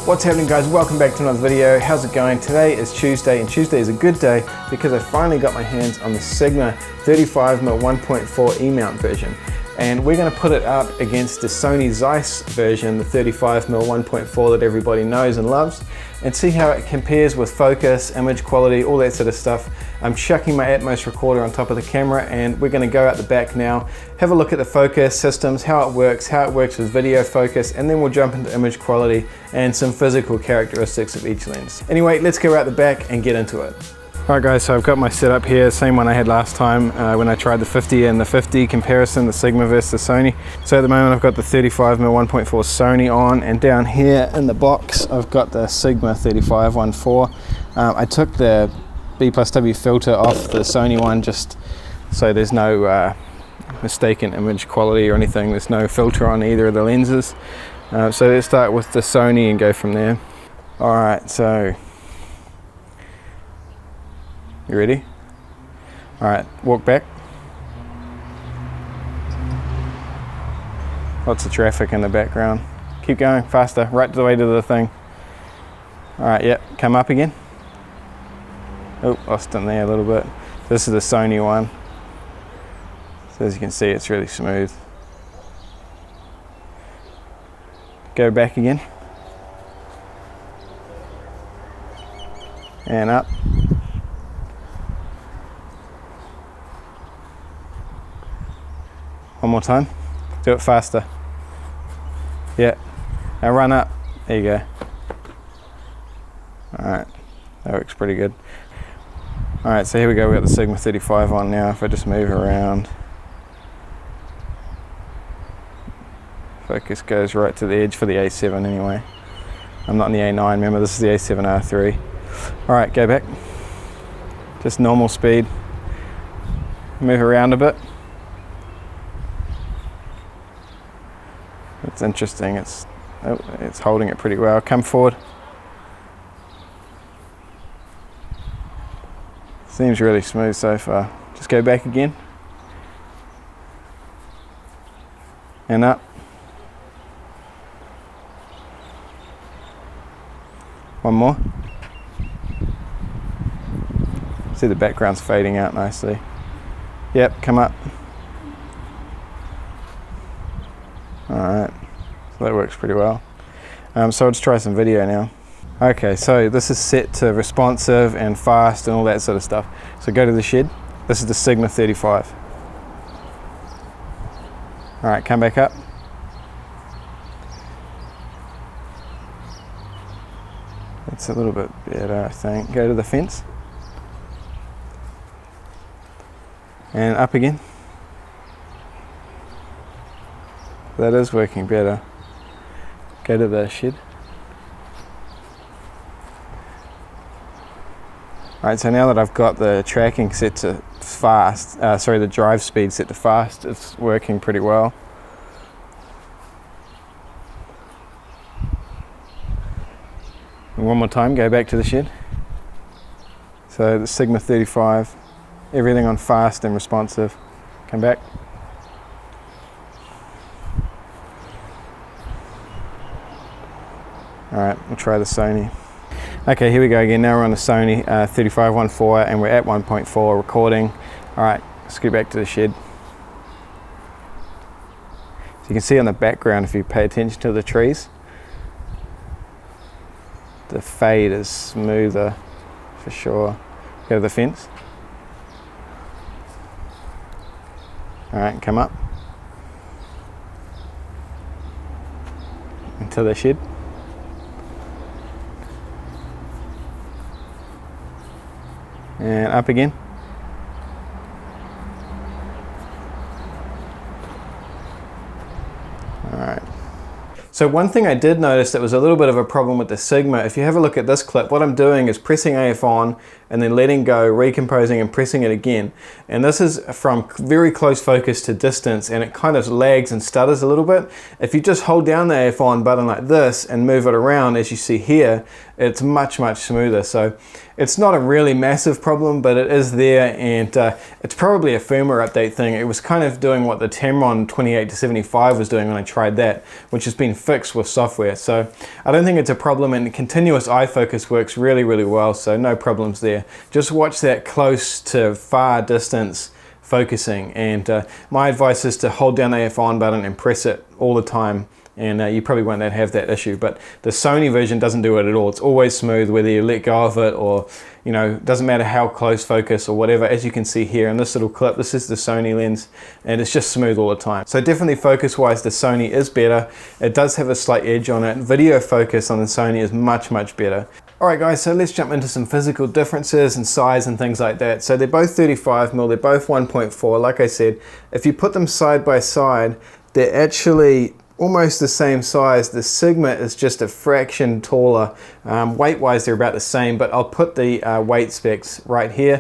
What's happening, guys? Welcome back to another video. How's it going? Today is Tuesday, and Tuesday is a good day because I finally got my hands on the Sigma 35mm 1.4 E-mount version. And we're going to put it up against the Sony Zeiss version, the 35mm 1.4 that everybody knows and loves, and see how it compares with focus, image quality, all that sort of stuff. I'm chucking my Atomos recorder on top of the camera, and we're going to go out the back now, have a look at the focus systems, how it works with video focus, and then we'll jump into image quality and some physical characteristics of each lens. Anyway, let's go out the back and get into it. Alright guys, so I've got my setup here, same one I had last time when I tried the 50 and the 50 comparison, the Sigma versus the Sony. So at the moment I've got the 35mm 1.4 Sony on, and down here in the box I've got the Sigma 35mm 1.4. I took the B+W filter off the Sony one just so there's no mistaken image quality or anything. There's no filter on either of the lenses. So let's start with the Sony and go from there. Alright, so you ready? Alright, walk back. Lots of traffic in the background. Keep going, faster, right the way to the thing. Alright, yep, come up again. Oh, lost in there a little bit. This is the Sony one. So as you can see, it's really smooth. Go back again. And up. One more time. Do it faster. Yeah. Now run up. There you go. Alright. That works pretty good. Alright, so here we go. We've got the Sigma 35 on now. If I just move around. Focus goes right to the edge for the A7 anyway. I'm not in the A9, remember this is the A7R3. Alright, go back. Just normal speed. Move around a bit. It's interesting, it's holding it pretty well. Come forward. Seems really smooth so far. Just go back again. And up. One more. See the background's fading out nicely. Yep, come up. Alright, so that works pretty well. So I'll just try some video now. Okay, so this is set to responsive and fast and all that sort of stuff. So go to the shed. This is the Sigma 35. Alright, come back up. That's a little bit better, I think. Go to the fence. And up again. That is working better. Go to the shed. Alright, so now that I've got the tracking set to fast, the drive speed set to fast, it's working pretty well. And one more time, go back to the shed. So the Sigma 35, everything on fast and responsive. Come back. Alright, we'll try the Sony. Okay, here we go again. Now we're on the Sony 35mm 1.4 and we're at 1.4 recording. Alright, let's go back to the shed. So you can see on the background, if you pay attention to the trees, the fade is smoother for sure. Go to the fence. Alright, come up. Into the shed. And up again. Alright. So one thing I did notice that was a little bit of a problem with the Sigma, if you have a look at this clip, what I'm doing is pressing AF on and then letting go, recomposing and pressing it again. And this is from very close focus to distance, and it kind of lags and stutters a little bit. If you just hold down the AF on button like this and move it around, as you see here, it's much smoother. So it's not a really massive problem, but it is there, and it's probably a firmware update thing. It was kind of doing what the Tamron 28-75 was doing when I tried that, which has been fixed with software. So I don't think it's a problem, and continuous eye focus works really well, so no problems there. Just watch that close to far distance focusing, and my advice is to hold down the F1 button and press it all the time, and you probably won't have that issue. But the Sony version doesn't do it at all. It's always smooth, whether you let go of it or, you know, doesn't matter how close focus or whatever. As you can see here in this little clip, this is the Sony lens, and it's just smooth all the time. So definitely focus wise, the Sony is better. It does have a slight edge on it. Video focus on the Sony is much better. Alright guys, so let's jump into some physical differences and size and things like that. So they're both 35mm, they're both 1.4. Like I said, if you put them side by side, they're actually almost the same size. The Sigma is just a fraction taller. Weight wise they're about the same, but I'll put the weight specs right here.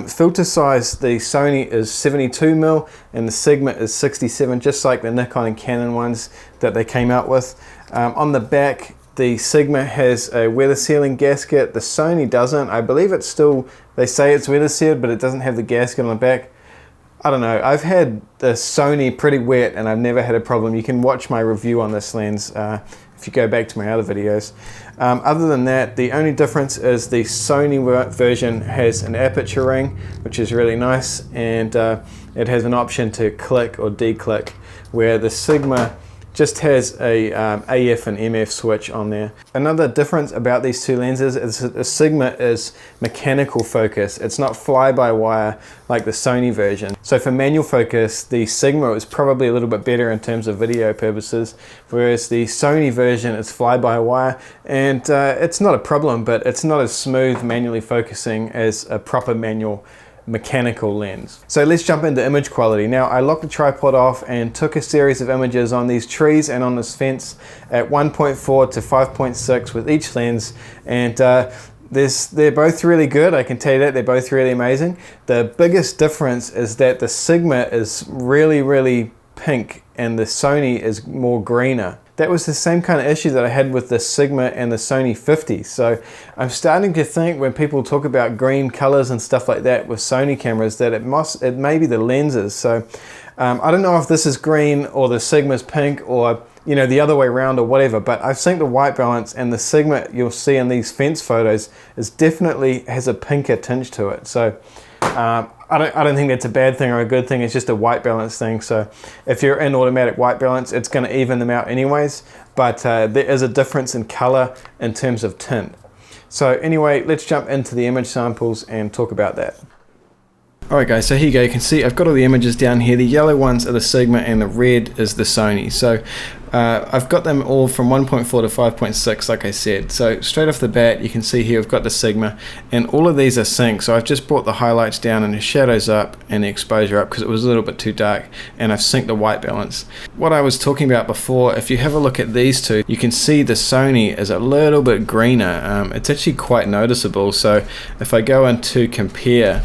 Filter size, the Sony is 72mm and the Sigma is 67, just like the Nikon and Canon ones that they came out with. On the back, the Sigma has a weather sealing gasket. The Sony doesn't. I believe it's still, they say it's weather sealed, but it doesn't have the gasket on the back. I don't know. I've had the Sony pretty wet and I've never had a problem. You can watch my review on this lens if you go back to my other videos. Other than that, the only difference is the Sony version has an aperture ring, which is really nice, and it has an option to click or declick, where the Sigma just has a AF and MF switch on there. Another difference about these two lenses is that the Sigma is mechanical focus. It's not fly-by-wire like the Sony version. So for manual focus, the Sigma is probably a little bit better in terms of video purposes, whereas the Sony version is fly-by-wire, and it's not a problem, but it's not as smooth manually focusing as a proper manual mechanical lens. So let's jump into image quality. Now I locked the tripod off and took a series of images on these trees and on this fence at 1.4 to 5.6 with each lens, and they're both really good. I can tell you that they're both really amazing. The biggest difference is that the Sigma is really pink and the Sony is more greener. That was the same kind of issue that I had with the Sigma and the Sony 50. So I'm starting to think when people talk about green colors and stuff like that with Sony cameras that it may be the lenses. So I don't know if this is green or the Sigma's pink, or you know, the other way around or whatever, but I think the white balance and the Sigma you'll see in these fence photos is definitely has a pinker tinge to it. So I don't think that's a bad thing or a good thing. It's just a white balance thing. So if you're in automatic white balance, it's going to even them out anyways, but there is a difference in color in terms of tint. So anyway, let's jump into the image samples and talk about that. Alright guys, so here you go. You can see I've got all the images down here. The yellow ones are the Sigma and the red is the Sony. So I've got them all from 1.4 to 5.6 like I said. So straight off the bat you can see here I've got the Sigma, and all of these are synced. So I've just brought the highlights down and the shadows up and the exposure up because it was a little bit too dark, and I've synced the white balance. What I was talking about before, if you have a look at these two, you can see the Sony is a little bit greener. It's actually quite noticeable. So if I go into compare,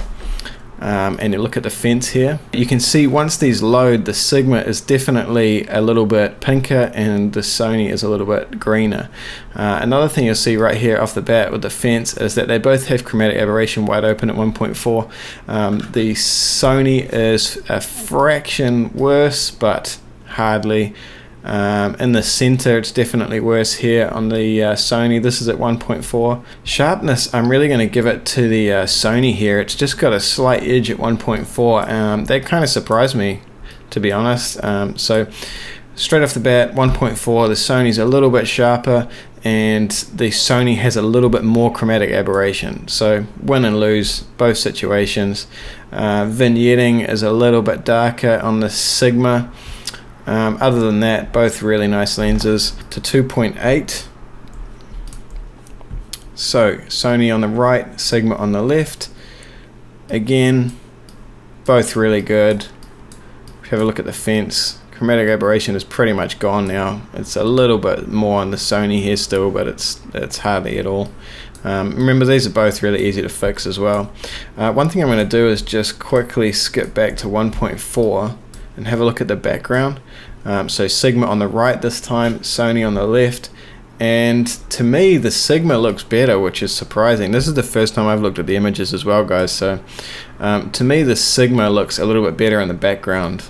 and you look at the fence here, you can see once these load, the Sigma is definitely a little bit pinker and the Sony is a little bit greener. Another thing you'll see right here off the bat with the fence is that they both have chromatic aberration wide open at 1.4. The Sony is a fraction worse, but hardly. In the center it's definitely worse here on the Sony. This is at 1.4. Sharpness, I'm really going to give it to the Sony here. It's just got a slight edge at 1.4. That kind of surprised me, to be honest. So straight off the bat, 1.4, the Sony's a little bit sharper and the Sony has a little bit more chromatic aberration. So win and lose both situations. Vignetting is a little bit darker on the Sigma. Other than that, both really nice lenses. To 2.8. So Sony on the right, Sigma on the left. Again, both really good. If you have a look at the fence, chromatic aberration is pretty much gone now. It's a little bit more on the Sony here still, but it's hardly at all. Remember, these are both really easy to fix as well. One thing I'm going to do is just quickly skip back to 1.4 and have a look at the background. So Sigma on the right this time, Sony on the left, And to me, the Sigma looks better, which is surprising. This is the first time I've looked at the images as well, guys. So to me, the Sigma looks a little bit better in the background.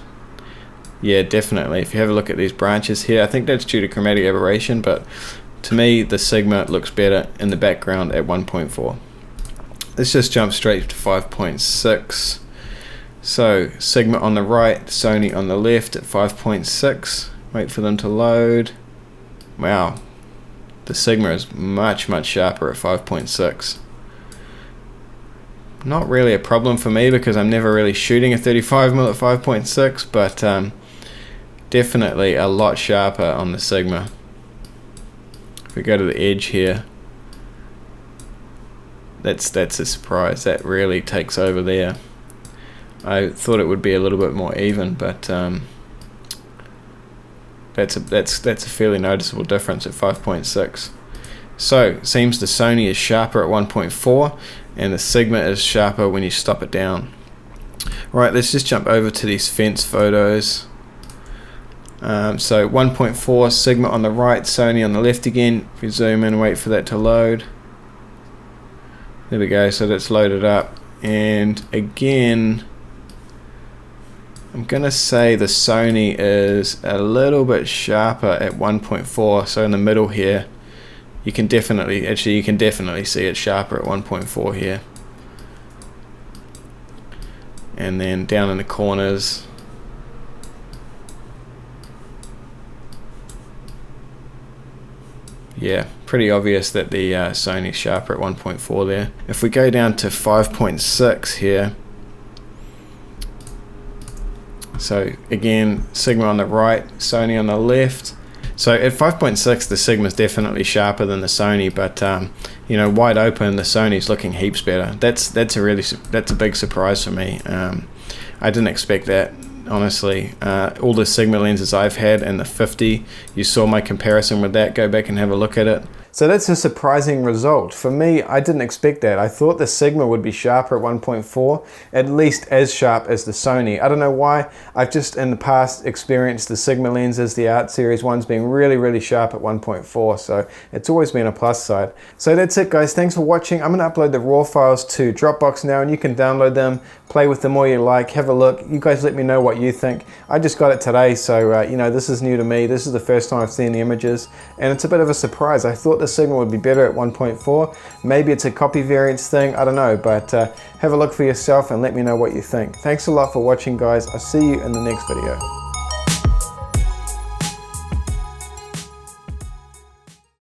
Yeah, definitely. If you have a look at these branches here, I think that's due to chromatic aberration, but to me, the Sigma looks better in the background at 1.4. Let's just jump straight to 5.6. So Sigma on the right, Sony on the left at 5.6. Wait for them to load. Wow. The Sigma is much sharper at 5.6. Not really a problem for me because I'm never really shooting a 35mm at 5.6, but definitely a lot sharper on the Sigma. If we go to the edge here, that's a surprise. That really takes over there. I thought it would be a little bit more even, but that's a fairly noticeable difference at 5.6. So it seems the Sony is sharper at 1.4 and the Sigma is sharper when you stop it down. Right, let's just jump over to these fence photos. So 1.4 Sigma on the right, Sony on the left again. If you zoom in, wait for that to load. There we go, so that's loaded up. And again, I'm gonna say the Sony is a little bit sharper at 1.4. So in the middle here, you can definitely see it sharper at 1.4 here. And then down in the corners, yeah, pretty obvious that the Sony's sharper at 1.4 there. If we go down to 5.6 here, so again, Sigma on the right, Sony on the left. So at 5.6, the Sigma's definitely sharper than the Sony, but you know, wide open, the Sony's looking heaps better. That's a big surprise for me. I didn't expect that, honestly. All the Sigma lenses I've had and the 50, you saw my comparison with that. Go back and have a look at it. So that's a surprising result. For me, I didn't expect that. I thought the Sigma would be sharper at 1.4, at least as sharp as the Sony. I don't know why. I've just in the past experienced the Sigma lenses, the Art Series ones, being really sharp at 1.4, so it's always been a plus side. So that's it, guys. Thanks for watching. I'm gonna upload the RAW files to Dropbox now, and you can download them, play with them all you like, have a look. You guys let me know what you think. I just got it today, so you know, this is new to me. This is the first time I've seen the images, and it's a bit of a surprise. I thought the Sigma would be better at 1.4. Maybe it's a copy variance thing, I don't know, but have a look for yourself and let me know what you think. Thanks a lot for watching, guys. I'll see you in the next video.